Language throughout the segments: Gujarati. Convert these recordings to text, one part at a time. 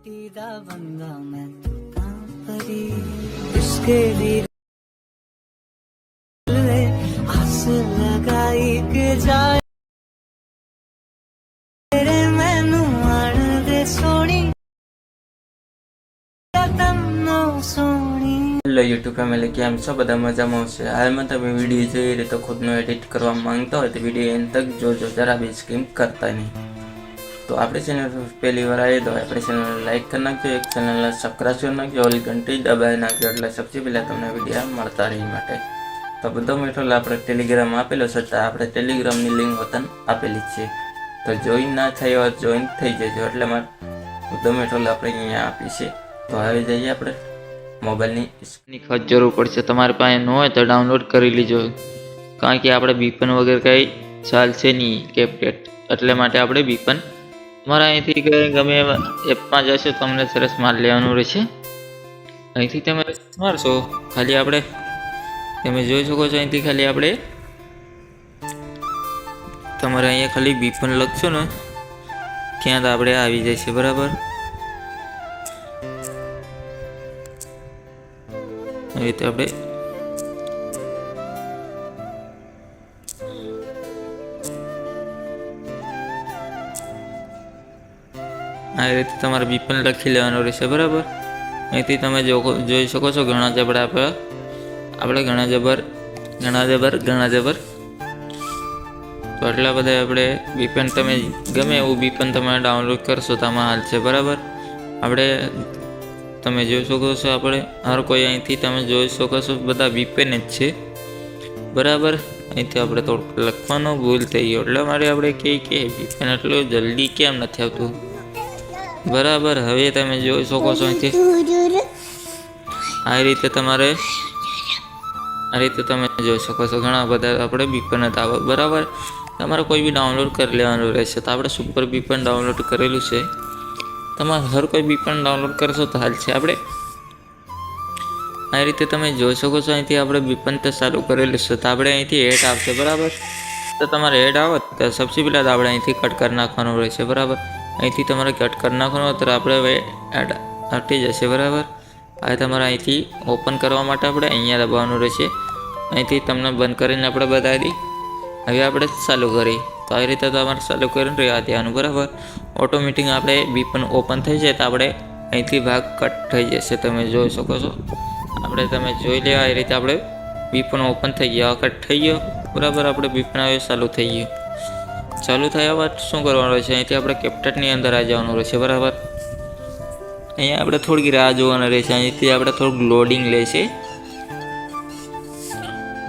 सीधा बंदा मैं तो काम परी इसके लिए आस लगाई के जाए तेरे मैनू आण दे सोनी तन्नो सोनी। હેલો યુટ્યુબ ફેમિલી, કેમ છો? બધા મજામાં હશે? હાલમાં તમે વિડીયો જોઈ રીતે ખુદનો એડિટ કરવા માંગતા હોય તો વિડીયો એન્ડ તક જોજો, જરા બી સ્કીપ કરતા નહીં. તો આપણી ચેનલ પર પહેલી વાર આવી તો આપણી ચેનલને લાઈક કરી નાખજો, એક ચેનલને સબસ્ક્રાઈબ કરી નાખજો, ઓલ ઘંટી દબાવી નાખજો એટલે સૌથી પહેલાં તમને વિડીયો મળતા રહે માટે. તો બધો મેટલ આપણે ટેલિગ્રામ આપેલો છે, તો આપણે ટેલિગ્રામની લિંક વતન આપેલી છે, તો જોઈન ના થઈ હોય જોઈન થઈ જજો. એટલે મારે બધો મેટલ આપણે અહીંયા આપી છે. તો આવી જઈએ આપણે મોબાઈલની ખાસ જરૂર પડશે. તમારી પાસે ન હોય તો ડાઉનલોડ કરી લીજો, કારણ કે આપણે બીપન વગર કંઈ ચાલશે નહીં કેપકેટ. એટલે માટે આપણે બીપન તમારા અહીંથી ગમે એપમાં જશો તો તમને સરસ માલ લેવાનું રહેશે. અહીંથી તમે મારશો, ખાલી આપણે તમે જોઈ શકો છો અહીંથી ખાલી આપણે તમારે અહીંયા ખાલી બીપન લખશો ને ત્યાં તો આપણે આવી જશે. બરાબર, આવી રીતે આપણે આ રીતે તમારે બીપન લખી લેવાનું રહેશે. બરાબર, અહીંથી તમે જોઈ શકો છો ઘણા જબર આપણે ઘણા જબર તો એટલા બધા આપણે બીપન તમે ગમે એવું બીપન તમે ડાઉનલોડ કરશો તો આમાં હાલ છે. બરાબર, આપણે તમે જોઈ શકો છો આપણે હર કોઈ અહીંથી તમે જોઈ શકો છો બધા બીપેન જ છે. બરાબર, અહીંથી આપણે થોડુંક લખવાનો ભૂલ થઈ ગયો એટલે મારે આપણે કે બીપેન એટલું જલ્દી કેમ નથી આવતું. બરાબર, હવે તમે જોઈ શકો છો અહીંથી આ રીતે તમે જોઈ શકો છો ઘણા બધા આપણે બીપન જ આવે. બરાબર, તમારે કોઈ બી ડાઉનલોડ કરી લેવાનું રહેશે. તો આપણે સુપર બીપન ડાઉનલોડ કરેલું છે, તમારે હર કોઈ બી પણ ડાઉનલોડ કરશો તો હાલ છે. આપણે આ રીતે તમે જોઈ શકો છો અહીંથી આપણે બીપન તો ચાલુ કરેલું છે, તો આપણે અહીંથી એડ આવશે. બરાબર, તો તમારે એડ આવે તો સૌથી પહેલાં તો આપણે અહીંથી કટ કરી નાખવાનું રહેશે. બરાબર, અહીંથી તમારે કટ કરી નાખવાનું તો આપણે હવે એડ હટી જશે. બરાબર, હવે તમારે અહીંથી ઓપન કરવા માટે આપણે અહીંયા દબાવવાનું રહેશે. અહીંથી તમને બંધ કરીને આપણે બતાવી દઈએ. હવે આપણે ચાલુ કરી તો આવી રીતે તમારે ચાલુ કરીને રહેવા દેવાનું. બરાબર, ઓટોમેટિક આપણે બીપન ઓપન થઈ જાય તો આપણે અહીંથી ભાગ કટ થઈ જશે. તમે જોઈ શકો છો આપણે તમે જોઈ લેવા એ રીતે આપણે બીપન ઓપન થઈ ગયા, કટ થઈ ગયો. બરાબર, આપણે બીપન હવે ચાલુ થઈ ગયું. ચાલુ થયા બાદ શું કરવાનું રહેશે, અહીંથી આપણે કેપ્ટનની અંદર આવી જવાનું રહેશે. બરાબર, અહીંયા આપણે થોડીક રાહ જોવાના રહેશે. અહીંથી આપણે થોડુંક લોડિંગ લેશે.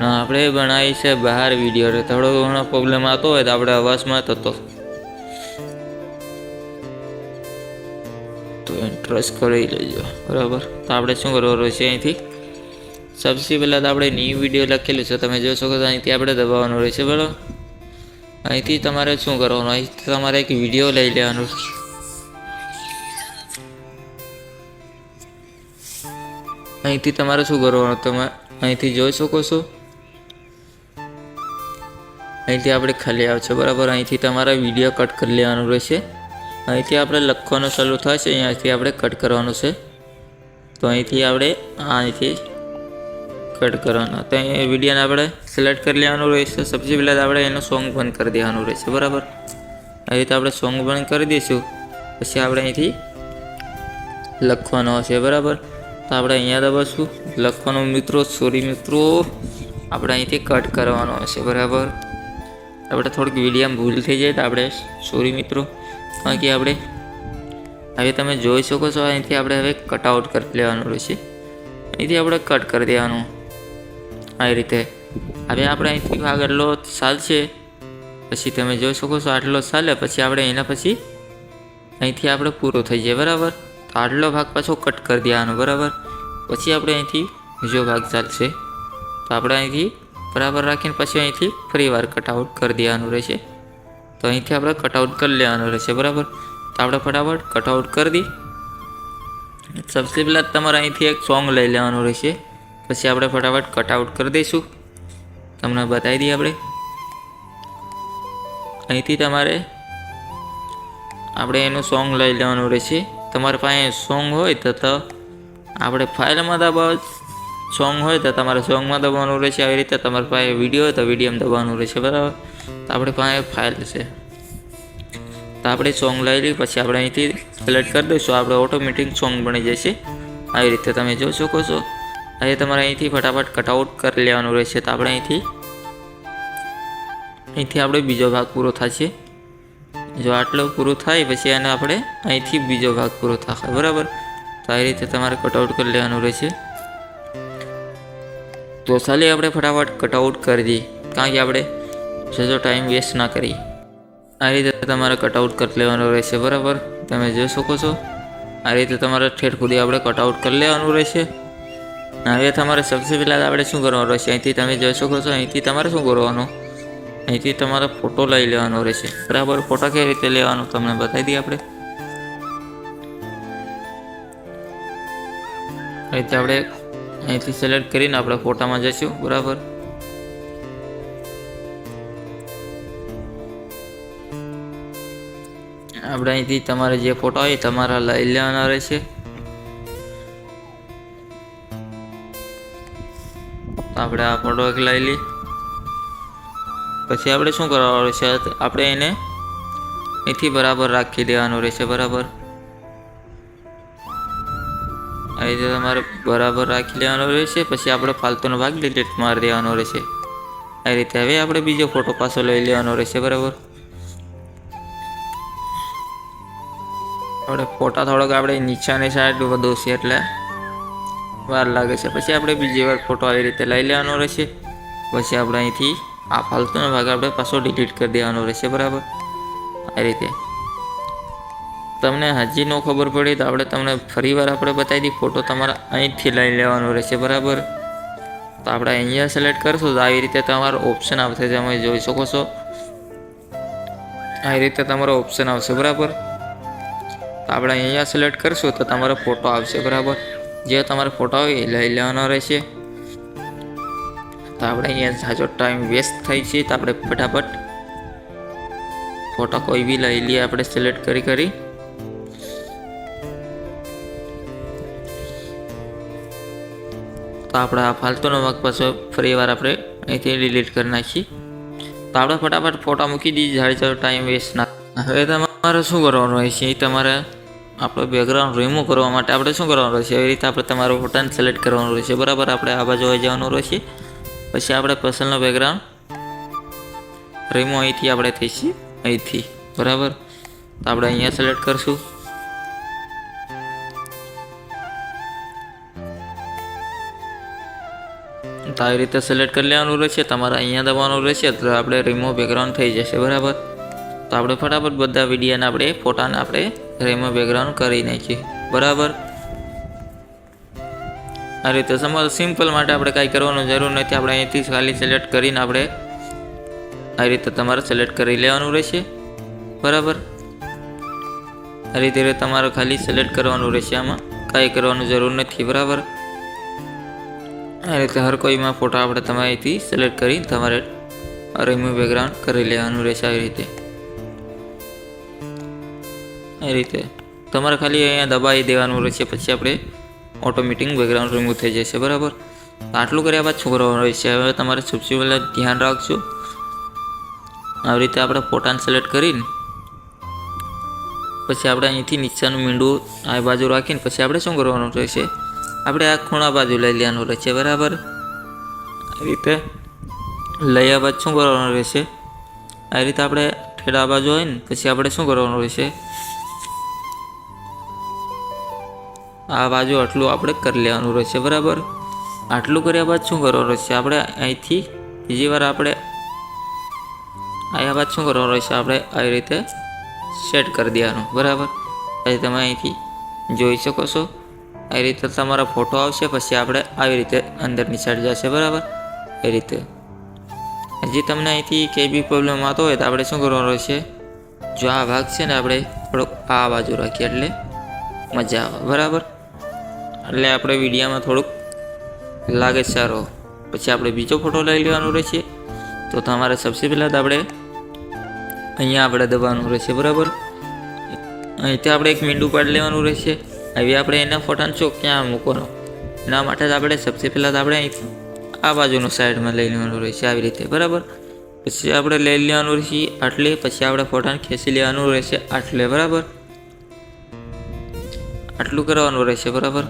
ના આપણે બનાવી છે બહાર વિડીયો, થોડો ઘણો પ્રોબ્લેમ આવતો હોય તો આપણે અવાજમાં થતો તો ઇન્ટરેસ્ટ કરી લેજો. બરાબર, તો આપણે શું કરવાનું છે અહીંથી સૌથી પહેલાં તો આપણે ન્યૂ વિડીયો લખેલું છે, તમે જોઈ શકો છો અહીંથી આપણે દબાવવાનું રહેશે. બરાબર, અહીંથી તમારે શું કરવાનું, અહીંથી તમારે એક વિડીયો લઈ લેવાનું. અહીંથી તમારે શું કરવાનું, તમે અહીંથી જોઈ શકો છો અહીંથી આપણે ખાલી આવશે. બરાબર, અહીંથી તમારે વિડીયો કટ કરી લેવાનું રહેશે. અહીંથી આપણે લખવાનું ચાલુ થશે, અહીંયાથી આપણે કટ કરવાનું છે. તો અહીંથી આપણે કટ કરવાનો, તો અહીં વિડીયોને આપણે સિલેક્ટ કરી લેવાનું રહેશે. સૌથી પહેલાં આપણે એનું સોંગ બંધ કરી દેવાનું રહેશે. બરાબર, આવી રીતે આપણે સોંગ બંધ કરી દઈશું. પછી આપણે અહીંથી લખવાનો હશે. બરાબર, તો આપણે અહીંયા દબાશું લખવાનું મિત્રો, સોરી મિત્રો આપણે અહીંથી કટ કરવાનો હશે. બરાબર, આપણે થોડીક વિડીયોમાં ભૂલ થઈ જાય તો આપણે સોરી મિત્રો, કારણ કે આપણે હવે તમે જોઈ શકો છો અહીંથી આપણે હવે કટઆઉટ કરી લેવાનું રહેશે. અહીંથી આપણે કટ કરી દેવાનું આવી રીતે. હવે આપણે અહીંથી ભાગ આટલો ચાલશે, પછી તમે જોઈ શકો છો આટલો ચાલે, પછી આપણે એના પછી અહીંથી આપણે પૂરો થઈ જાય. બરાબર, તો આટલો ભાગ પાછો કટ કરી દેવાનો. બરાબર, પછી આપણે અહીંથી બીજો ભાગ ચાલશે, તો આપણે અહીંથી બરાબર રાખીને પછી અહીંથી ફરી વાર કટઆઉટ કરી દેવાનું રહેશે. તો અહીંથી આપણે કટઆઉટ કરી લેવાનું રહેશે. બરાબર, તો આપણે ફટાફટ કટઆઉટ કરી દઈએ. સૌથી પહેલાં તમારે અહીંથી એક સોંગ લઈ લેવાનું રહેશે, પછી આપણે ફટાફટ કટઆઉટ કરી દઈશું. તમને બતાવી દઈએ આપણે અહીંથી તમારે આપણે એનું સોંગ લઈ લેવાનું રહેશે. તમારી પાસે સોંગ હોય તો આપણે ફાઇલમાં દબાવો, સોંગ હોય તો તમારે સોંગમાં દબાવવાનું રહેશે. આવી રીતે તમારી પાસે વિડીયો હોય તો વિડીયોમાં દબાવવાનું રહેશે, બરાબર. તો આપણી પાસે ફાઇલ છે, તો આપણે સોંગ લઈ લઈએ. પછી આપણે અહીંથી સિલેક્ટ કરી દઈશું, આપણે ઓટોમેટિક સોંગ બની જશે. આવી રીતે તમે જોઈ શકો છો. હવે તમારે અહીંથી ફટાફટ કટઆઉટ કરી લેવાનું રહેશે. તો આપણે અહીંથી આપણે બીજો ભાગ પૂરો થશે. જો આટલો પૂરો થાય પછી એને આપણે અહીંથી બીજો ભાગ પૂરો થશે, બરાબર. તો આવી રીતે તમારે કટઆઉટ કરી લેવાનું રહેશે. તો ચાલે આપણે ફટાફટ કટઆઉટ કરી દઈએ, કારણ કે આપણે જો ટાઈમ વેસ્ટ ના કરીએ. આ રીતે તમારે કટઆઉટ કરી લેવાનું રહેશે, બરાબર. તમે જોઈ શકો છો. આ રીતે તમારે ઠેઠ સુધી આપણે કટઆઉટ કરી લેવાનું રહેશે. હવે તમારે સૌથી પહેલાં આપણે શું કરવાનું રહેશે, અહીંથી તમે જોઈ શકો છો. અહીંથી તમારે શું કરવાનું, અહીંથી તમારે ફોટો લઈ લેવાનો રહેશે, બરાબર. ફોટો કઈ રીતે લેવાનો તમને બતાવી દઈએ આપણે. અહીંથી આપણે અહીંથી સિલેક્ટ કરીને આપણે ફોટામાં જઈશું, બરાબર. આપણે અહીંથી તમારે જે ફોટો હોય તમારા લઈ લેવાના રહેશે. આપણે આ ફોટો એક લઈ લઈએ. પછી આપણે શું કરવાનું રહેશે, આપણે એને અહીંથી બરાબર રાખી દેવાનું રહેશે, બરાબર. આ રીતે તમારે બરાબર રાખી લેવાનો રહેશે. પછી આપણે ફાલતુનો ભાગ ડિલીટ મારી દેવાનો રહેશે. આ રીતે હવે આપણે બીજો ફોટો પાછો લઈ લેવાનો રહેશે, બરાબર. આપણે ફોટા થોડોક આપણે નીચાની સાઈડ વધુ છે એટલે વાર લાગે છે. પછી આપણે બીજી વાર ફોટો આવી રીતે લઈ લેવાનો રહેશે. પછી આપણે અહીંથી આ ફાલતુનો ભાગ આપણે પાછો ડિલીટ કરી દેવાનો રહેશે, બરાબર. આ રીતે તમને હજી ન ખબર પડી તો આપણે તમને ફરીવાર આપણે બતાવી દઈએ. ફોટો તમારે અહીંથી લઈ લેવાનો રહેશે, બરાબર. તો આપણે અહીંયા સિલેક્ટ કરશું તો આવી રીતે તમારો ઓપ્શન આવશે, તમે જોઈ શકો છો. આવી રીતે તમારો ઓપ્શન આવશે, બરાબર. તો આપણે અહીંયા સિલેક્ટ કરશું તો તમારો ફોટો આવશે, બરાબર. જે તમારો ફોટો હોય એ લઈ લેવાનો રહેશે. તો આપણે અહીંયા સાચો ટાઈમ વેસ્ટ થઈ છે, તો આપણે ફટાફટ ફોટો કોઈ બી લઈ લઈએ. આપણે સિલેક્ટ કરી તો આપણે આ ફાલતુનો ભાગ પાછો ફરી વાર આપણે અહીંથી ડિલીટ કરી નાખીએ. તો આપણે ફટાફટ ફોટા મૂકી દઈએ, જાણે ટાઈમ વેસ્ટ ના. હવે તમારે શું કરવાનું હોય છે, તમારે આપણે બેકગ્રાઉન્ડ રિમૂવ કરવા માટે આપણે શું કરવાનું રહેશે, એવી રીતે આપણે તમારો ફોટાને સિલેક્ટ કરવાનું રહેશે, બરાબર. આપણે આ બાજુ આવી જવાનું રહેશે. પછી આપણે પર્સનલ બેકગ્રાઉન્ડ રિમૂવ અહીંથી આપણે થઈશું, અહીંથી, બરાબર. તો આપણે અહીંયા સિલેક્ટ કરશું. તો આવી રીતે સિલેક્ટ કરી લેવાનું રહેશે. તમારે અહીંયા દબાવવાનું રહેશે તો આપણે રિમૂવ બેકગ્રાઉન્ડ થઈ જશે, બરાબર. તો આપણે ફટાફટ બધા વિડીયોને આપણે ફોટાને આપણે રિમૂવ બેકગ્રાઉન્ડ કરી નાખીએ, બરાબર. આ રીતે તમારે સિમ્પલ માટે આપણે કાંઈ કરવાનું જરૂર નથી. આપણે અહીંથી ખાલી સિલેક્ટ કરીને આપણે આ રીતે તમારે સિલેક્ટ કરી લેવાનું રહેશે, બરાબર. આ રીતે તમારે ખાલી સિલેક્ટ કરવાનું રહેશે, આમાં કાંઈ કરવાનું જરૂર નથી, બરાબર. આ રીતે હર કોઈમાં ફોટો આપણે તમારે અહીંથી સિલેક્ટ કરી તમારે રિમૂવ બેકગ્રાઉન્ડ કરી લેવાનું રહેશે. આવી રીતે તમારે ખાલી અહીંયા દબાવી દેવાનું રહેશે. પછી આપણે ઓટોમેટિક બેકગ્રાઉન્ડ રિમૂવ થઈ જશે, બરાબર. આટલું કર્યા બાદ શું કરવાનું રહેશે, હવે તમારે સૌથી પહેલાં ધ્યાન રાખજો. આવી રીતે આપણે ફોટાને સિલેક્ટ કરીને પછી આપણે અહીંથી નીચેનું મીંડું આ બાજુ રાખીને પછી આપણે શું કરવાનું રહેશે, આપણે આ ખૂણા બાજુ લઈ લેવાનું રહેશે, બરાબર. આ રીતે લઈ બાદ શું કરવાનું રહેશે, આ રીતે આપણે ઠેડા બાજુ હોય ને પછી આપણે શું કરવાનું રહેશે, આ બાજુ આટલું આપણે કરી લેવાનું રહેશે, બરાબર. આટલું કર્યા બાદ શું કરવાનું રહેશે, આપણે અહીંથી બીજી વાર આપણે આવ્યા બાદ શું કરવાનું રહેશે, આપણે આવી રીતે સેટ કરી દેવાનું, બરાબર. પછી તમે અહીંથી જોઈ શકો છો. આવી રીતે તમારો ફોટો આવશે. પછી આપણે આવી રીતે અંદરની સાઈડ જશે, બરાબર. એ રીતે હજી તમને અહીંથી કંઈ બી પ્રોબ્લેમ આવતો હોય તો આપણે શું કરવાનું રહેશે, જો આ ભાગ છે ને આપણે થોડોક આ બાજુ રાખીએ એટલે મજા આવે, બરાબર. એટલે આપણે વિડીયોમાં થોડુંક લાગે સારો. પછી આપણે બીજો ફોટો લઈ લેવાનો રહેશે. તો તમારે સૌથી પહેલાં તો આપણે અહીંયા આપણે દબાવવાનું રહેશે, બરાબર. અહીંથી આપણે એક મીંડું પાડી લેવાનું રહેશે. હવે આપણે એના ફોટાને ચોક ક્યાં મૂકવાનો, એના માટે જ આપણે સૌથી પહેલાં તો આપણે અહીં આ બાજુનો સાઈડમાં લઈ લેવાનું રહેશે આવી રીતે, બરાબર. પછી આપણે લઈ લેવાનું રહેશે આટલે, પછી આપણે ફોટાને ખેંચી લેવાનું રહેશે આટલે, બરાબર. આટલું કરવાનું રહેશે, બરાબર.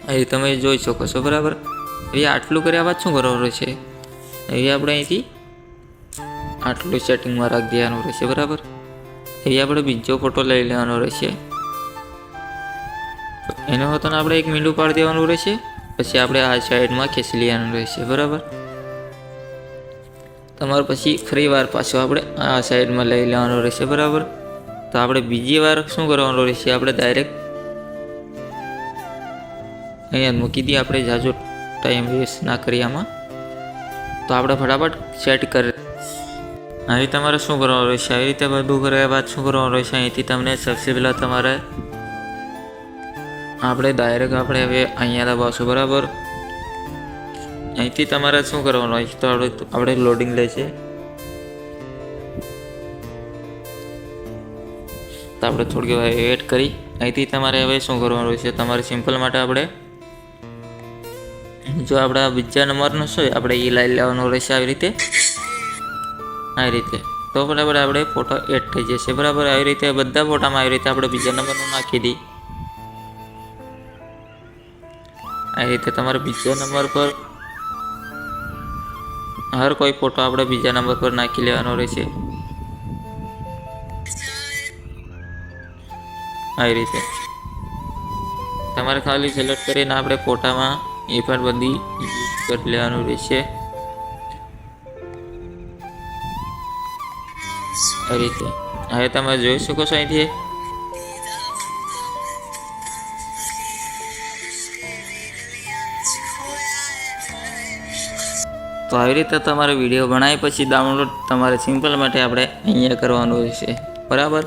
અહીં તમે જોઈ શકો છો, બરાબર. હવે આટલું કર્યા બાદ શું કરવાનું રહેશે, હવે આપણે અહીંથી આટલું સેટિંગમાં રાખી દેવાનું રહેશે, બરાબર. હવે આપણે બીજો ફોટો લઈ લેવાનો રહેશે. એનો હતો ને આપણે એક મીંડું પાડી દેવાનું રહેશે. પછી આપણે આ સાઈડમાં ખેંચી લેવાનું રહેશે, બરાબર. તમારે પછી ફરી વાર પાછો આપણે આ સાઈડમાં લઈ લેવાનો રહેશે, બરાબર. તો આપણે બીજી વાર શું કરવાનું રહેશે, આપણે ડાયરેક્ટ અહીંયા મૂકી દઈએ. આપણે જાજો ટાઈમ વેસ્ટ ના કરીએ આમાં, તો આપણે ફટાફટ સેટ કરી. અહીં તમારે શું કરવાનું રહેશે, આવી રીતે બધું કર્યા બાદ શું કરવાનું રહેશે, અહીંથી તમને સૌથી પહેલાં તમારે આપણે ડાયરેક્ટ આપણે હવે અહીંયા દબાવશું, બરાબર. અહીંથી તમારે શું કરવાનું હોય તો આપણે લોડિંગ લેશે. તો આપણે થોડી વાર વેટ કરી અહીંથી તમારે હવે શું કરવાનું રહેશે, તમારે સિમ્પલ માટે આપણે જો આપણા બીજા નંબરનો છે આપણે એ લાઈન લેવાનો રહેશે આવી રીતે, તો બરાબર આપણે ફોટો એડ થઈ જશે, બરાબર. આવી રીતે બધા ફોટામાં આવી રીતે આપણે બીજા નંબરનું નાખી દઈએ. આવી રીતે તમારે બીજા નંબર પર હર કોઈ ફોટો આપણે બીજા નંબર પર નાખી લેવાનો રહેશે આવી રીતે. તમારે ખાલી સિલેક્ટ કરીને આપણે ફોટામાં એ પણ બધી યુઝ કરી લેવાનું રહેશે આ રીતે. હવે તમે જોઈ શકો છો અહીંથી તો આવી રીતે તમારે વિડીયો બનાવી પછી ડાઉનલોડ તમારે સિમ્પલ માટે આપણે અહીંયા કરવાનું રહેશે, બરાબર.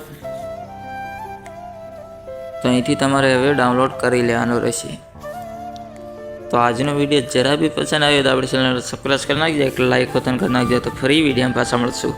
તો અહીંથી તમારે હવે ડાઉનલોડ કરી લેવાનું રહેશે. તો આજનો વિડીયો જરા બી પસંદ આવ્યો તો આપણે ચેનલ સબસ્ક્રાઈબ કરી નાખજો, એક લાઈક હોતન કરી નાખજો. તો ફરી વિડીયોમાં પાછા મળશું.